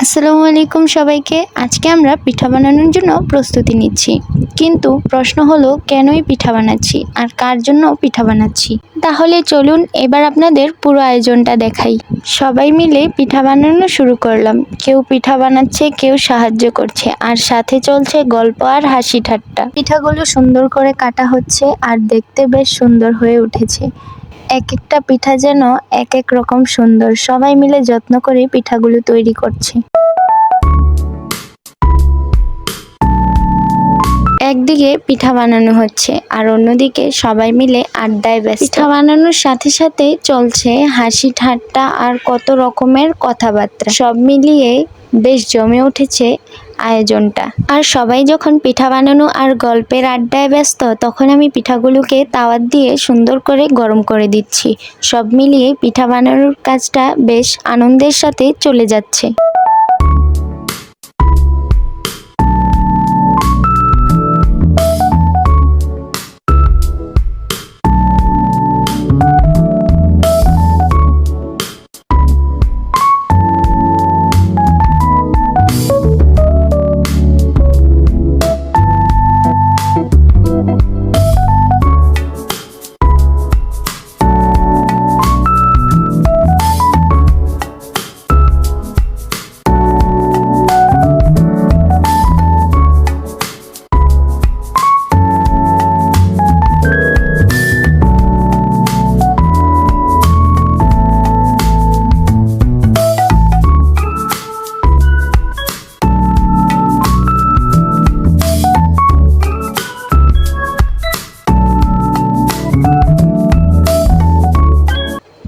আসসালামু আলাইকুম সবাইকে। আজকে আমরা পিঠা বানানোর জন্য প্রস্তুতি নিচ্ছি, কিন্তু প্রশ্ন হলো কেনই পিঠা বানাচ্ছি আর কার জন্য পিঠা বানাচ্ছি। তাহলে চলুন এবার আপনাদের পুরো আয়োজনটা দেখাই। সবাই মিলে পিঠা বানানো শুরু করলাম। কেউ পিঠা বানাচ্ছে, কেউ সাহায্য করছে, আর সাথে চলছে গল্প আর হাসি ঠাট্টা। পিঠাগুলো সুন্দর করে কাটা হচ্ছে আর দেখতে বেশ সুন্দর হয়ে উঠেছে। এক একটা পিঠা যেন এক এক রকম সুন্দর। সবাই মিলে যত্ন করে পিঠাগুলো তৈরি করছে। একদিকে পিঠা বানানো হচ্ছে আর অন্যদিকে সবাই মিলে আড্ডায় ব্যস্ত। পিঠা বানানোর সাথে সাথে চলছে হাসি ঠাট্টা আর কত রকমের কথাবার্তা। সব মিলিয়ে বেশ জমে উঠেছে আয়োজনটা। আর সবাই যখন পিঠা বানানো আর গল্পের আড্ডায় ব্যস্ত, তখন আমি পিঠাগুলোকে তাওয়াত দিয়ে সুন্দর করে গরম করে দিচ্ছি। সব মিলিয়ে পিঠা বানানোর কাজটা বেশ আনন্দের সাথে চলে যাচ্ছে।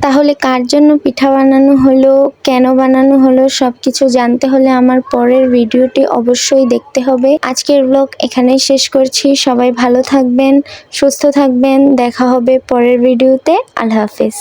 তাহলে কার জন্য পিঠা বানানো হলো, কেন বানানো হলো, সবকিছু জানতে হলে আমার পরের ভিডিওটি অবশ্যই দেখতে হবে। আজকের ব্লগ এখানেই শেষ করছি। সবাই ভালো থাকবেন, সুস্থ থাকবেন। দেখা হবে পরের ভিডিওতে। আল্লাহ হাফেজ।